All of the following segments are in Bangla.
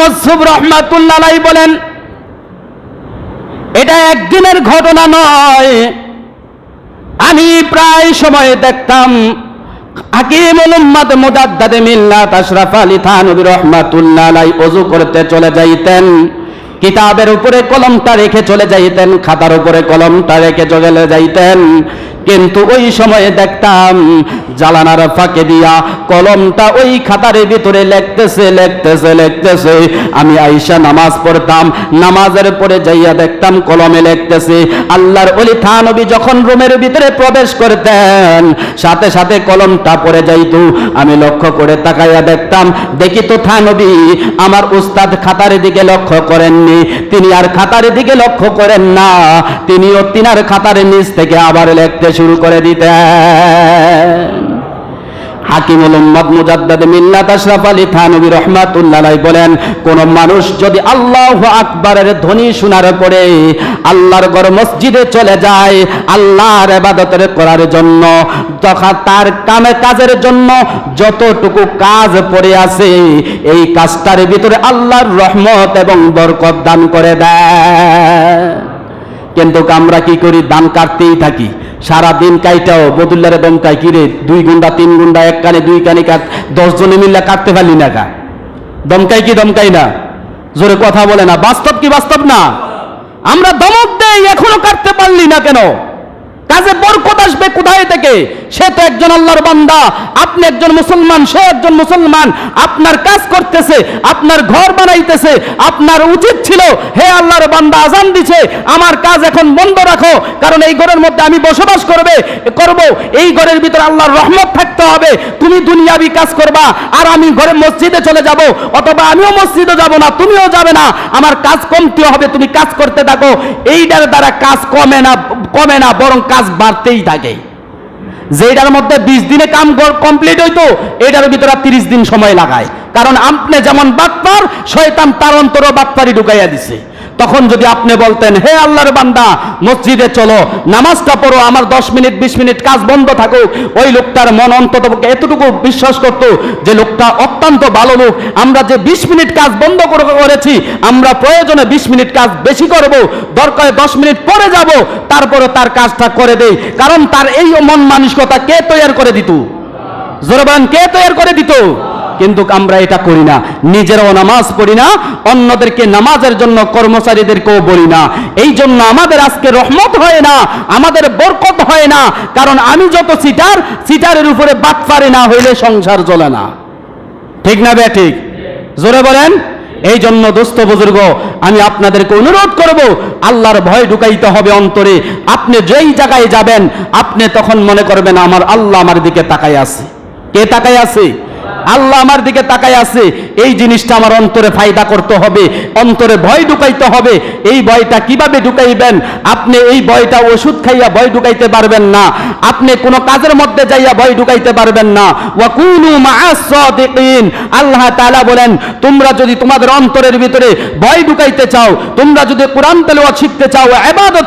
মসুব রহমাতুল্লাহ আলাইহি বলেন, এটা একদিনের ঘটনা নয়। আমি প্রায় সময় দেখতাম হাকিমুল উম্মাত মুজাদ্দিদ মিল্লাত আশরাফ আলী থানভী রহমাতুল্লাহ আলাইহি ওযু করতে চলে যাইতেন, কিতাবের উপরে কলমটা রেখে চলে যাইতেন, খাতার উপরে কলমটা রেখে চলে যাইতেন। কিন্তু ওই সময়ে দেখতাম জালানার ফাঁকে দিয়া কলমটা ওই খাতার ভিতরে লিখতেছে। আমি আয়েশা নামাজ পড়তাম, নামাজের পরে যাইয়া দেখতাম কলমে লিখতেছে। আল্লাহর ওলি থানভী যখন রুমের ভিতরে প্রবেশ করতেন, সাথে সাথে কলমটা পড়ে যাইত। আমি লক্ষ্য করে তাকাইয়া দেখতাম, দেখি তো থানভী আমার উস্তাদ খাতার দিকে লক্ষ্য করেননি, তিনি আর খাতার দিকে লক্ষ্য করেন না, তিনিও তিনার খাতার নিচ থেকে আবার লিখতে শুরু করে দিতেন। হাকিমুল উম্মাত মুজাদ্দিদ মিল্লাত আশরাফ আলী থানভী রহমাতুল্লাহ আলাইহি বলেন, কোন মানুষ যদি আল্লাহু আকবারের ধ্বনি শোনার পরে আল্লাহর ঘর মসজিদে চলে যায় আল্লাহর ইবাদত করার জন্য, তখন তার কাজের জন্য যতটুকু কাজ পড়ে আছে এই কাজটার ভিতরে আল্লাহর রহমত এবং বরকত দান করে দেয়। কিন্তু আমরা কি করি? দান কাটতেই থাকি, সারা দিন কাইটাও বদুল্লারে দমকাই, কিরে 2 গুন্ডা 3 গুন্ডা এক কানে 2 কানে কাট, 10 জনে মিলে কাটতে পারলি না কা? দমকাই কি দমকাই না? জোরে কথা বলে না। বাস্তব কি বাস্তব না? আমরা দমক দেই, এখনো কাটতে পারলি না কেন? কাজে বরকত আসবে কোথায় থেকে? সে তো একজন আল্লাহর বান্দা, আপনি একজন মুসলমান, সে একজন মুসলমান, আপনার কাজ করতেছে, আপনার ঘর বানাইতেছে, আপনার উচিত ছিল হে আল্লাহর বান্দা আজান দিছে, আমার কাজ এখন বন্ধ রাখো, কারণ এই ঘরের মধ্যে আমি বসবাস করব, এই ঘরের ভিতরে আল্লাহর রহমত থাকতে হবে। তুমি দুনিয়াবি কাজ করবা আর আমি ঘরে মসজিদে চলে যাব, অথবা আমিও মসজিদে যাব না, তুমিও যাবে না, আমার কাজ কমতে হবে, তুমি কাজ করতে থাকো। এইটার দ্বারা কাজ কমে না বরং কাজ বাড়তেই থাকে। যেটার মধ্যে 20 দিনে কাম কমপ্লিট হইতো, এটার ভিতরে 30 দিন সময় লাগায়, কারণ আপনি যেমন বাটপার, শয়তান তার অন্তরে বাটপারি ঢুকাইয়া দিছে। তখন যদি আপনি বলতেন হে আল্লাহর বান্দা মসজিদে চলো, নামাজটা পড়ো, আমার 10 মিনিট 20 মিনিট কাজ বন্ধ থাকুক, ওই লোকটার মন অন্তত এতটুকু বিশ্বাস করতো যে লোকটা অত্যন্ত ভালো লোক, আমরা যে 20 মিনিট কাজ বন্ধ করেছি, আমরা প্রয়োজনে 20 মিনিট কাজ বেশি করব, দরকারে 10 মিনিট পরে যাব, তারপরে তার কাজটা করে দেই। কারণ তার এই মন মানসিকতা কে তৈরি করে দিত? জোরে বলেন, কে তৈরি করে দিত? কিন্তু আমরা এটা করি না, নিজেরাও নামাজ পড়ি না, অন্যদেরকে নামাজের জন্য কর্মচারীদেরকেও বলি না। এই জন্য আমাদের আজকে রহমত হয় না, আমাদের বরকত হয় না, কারণ আমি যত সিটারের উপরে বাটপারি না হইলে সংসার চলে না। ঠিক না বে ঠিক? জোরে বলেন। এই জন্য দোস্ত বুজুর্গ, আমি আপনাদেরকে অনুরোধ করব, আল্লাহর ভয় ঢুকাইতে হবে অন্তরে। আপনি যেই জায়গায় যাবেন, আপনি তখন মনে করবেন আমার আল্লাহ আমার দিকে তাকায় আছে। কে তাকায় আছে? আল্লাহ আমার দিকে তাকায় আছে। এই জিনিসটা আমার অন্তরে ফায়দা করতে হবে, অন্তরে ভয় ঢুকাইতে হবে। এই ভয়টা কিভাবে ঢুকাইবেন? আপনি এই ভয়টা ওষুধ খাইয়া ভয় ঢুকাইতে পারবেন না, আপনি কোনো কাজের মধ্যে যাইয়া ভয় ঢুকাইতে পারবেন না। ওয়াকুনু মাআস সাদিকিন, আল্লাহ তাআলা বলেন, তোমরা যদি তোমাদের অন্তরের ভিতরে ভয় ঢুকাইতে চাও, তোমরা যদি কোরআন তেলাওয়াত শিখতে চাও, ইবাদত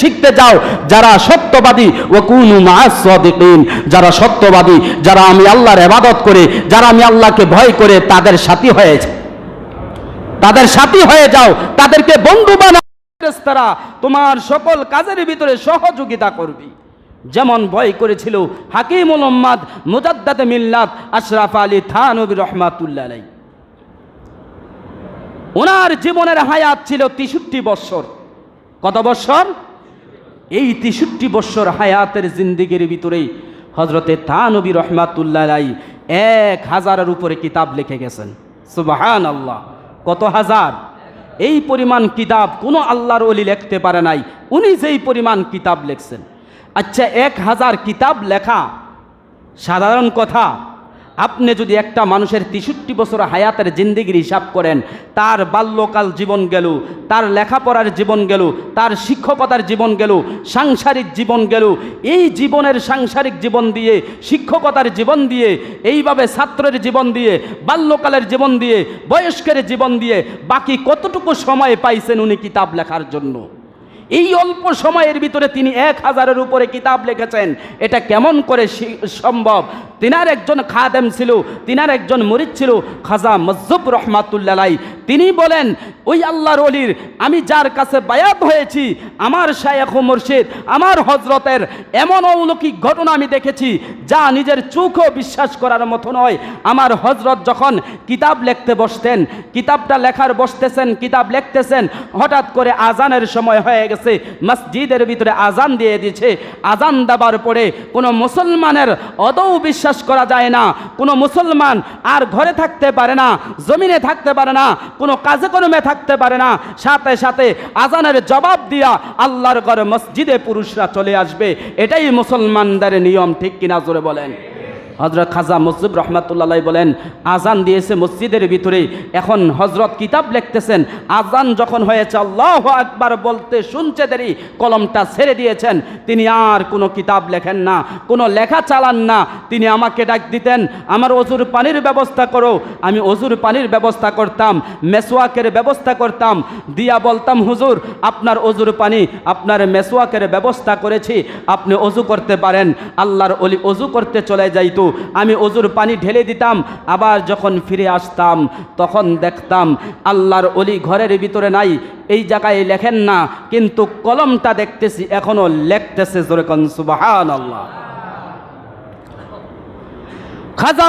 শিখতে চাও, যারা সত্যবাদী, ওয়াকুনু মাআস সাদিকিন, যারা সত্যবাদী, যারা আমি আল্লাহর ইবাদত করে, যারা আমি আল্লাহকে ভয় করে, তাদের সাথী হয়ে যাও, তাদেরকে বন্ধু বানাও, তারা তোমার সকল কাজের ভিতরে সহযোগিতা করবে। যেমন ভয় করেছিল হাকিমুল উম্মাত মুজাদ্দিদ মিল্লাত আশরাফ আলী থানভী রহমাতুল্লাহ আলাইহি। ওনার জীবনের হায়াত ছিল 63 বছর। কত বছর? এই 63 বছর হায়াতের জিন্দেগির ভিতরেই হযরতে থানভী রহমাতুল্লাহ আলাইহি 1000-এর উপরে কিতাব লিখে গেছেন। সুবহানাল্লাহ। কত হাজার? এই পরিমাণ কিতাব কোনো আল্লাহর ওলি লিখতে পারে নাই, উনি যেই পরিমাণ কিতাব লিখছেন। আচ্ছা, 1000 কিতাব লেখা সাধারণ কথা। আপনি যদি একটা মানুষের 63 বছর হায়াতের জিন্দেগির হিসাব করেন, তার বাল্যকাল জীবন গেল, তার লেখাপড়ার জীবন গেল, তার শিক্ষকতার জীবন গেল, সাংসারিক জীবন গেল, এই জীবনের সাংসারিক জীবন দিয়ে, শিক্ষকতার জীবন দিয়ে, এইভাবে ছাত্রের জীবন দিয়ে, বাল্যকালের জীবন দিয়ে, বয়স্কের জীবন দিয়ে, বাকি কতটুকু সময় পাইছেন উনি কিতাব লেখার জন্য? এই অল্প সময়ের ভিতরে তিনি 1000-এর উপরে কিতাব লিখেছেন। এটা কেমন করে সম্ভব? তিনার একজন খাদেম ছিল, তিনার একজন মুরিদ ছিল খাজা মজজুব রহমাতুল্লাহ আলাইহি। তিনি বলেন, ওই আল্লাহর ওলির আমি যার কাছে বায়াত হয়েছি, আমার শায়েখ ও মুর্শিদ, আমার হজরতের এমন অলৌকিক ঘটনা আমি দেখেছি যা নিজের চোখও বিশ্বাস করার মতো নয়। আমার হজরত যখন কিতাব লিখতে বসতেন, কিতাবটা লেখার বসতেছেন, কিতাব লিখতেছেন, হঠাৎ করে আজানের সময় হয়ে গেছে, মসজিদের ভিতরে আজান দিয়ে দিয়েছে। আজান দেবার পরে কোনো মুসলমানের আদৌ বিশ্বাস করা যায় না, কোনো মুসলমান আর ঘরে থাকতে পারে না, জমিনে থাকতে পারে না, কোনো কাজে কর্মে থাকতে পারে না। সাথে সাথে আজানের জবাব দিয়া আল্লাহর ঘরে মসজিদে পুরুষরা চলে আসবে। এটাই মুসলমানদের নিয়ম, ঠিক কিনা জোরে বলেন? হজরত খাজা মজজুব রহমাতুল্লাহ আলাইহি বলেন, আজান দিয়েছে মসজিদের ভিতরে, এখন হজরত কিতাব লিখতেছেন। আজান যখন হয়েছে আল্লাহু আকবার বলতে শুনছে দেরি, কলমটা ছেড়ে দিয়েছেন। তিনি আর কোনো কিতাব লেখেন না, কোনো লেখা চালান না। তিনি আমাকে ডাক দিতেন, আমার অজুর পানির ব্যবস্থা করো। আমি অজুর পানির ব্যবস্থা করতাম, মেসওয়াকের ব্যবস্থা করতাম, দিয়া বলতাম, হুজুর আপনার অজুর পানি, আপনার মেসওয়াকের ব্যবস্থা করেছি, আপনি অজু করতে পারেন। আল্লাহর ওলি অজু করতে চলে যাইতো, আমি অজুর পানি ঢেলে দিতাম। আবার যখন ফিরে আসতাম তখন দেখতাম আল্লাহর ওলি ঘরের ভিতরে নাই, এই জায়গায় লেখেন না, কিন্তু কলমটা দেখতেছি এখনো লিখতেছে। জোরে কোন সুবহানাল্লাহ। খাজা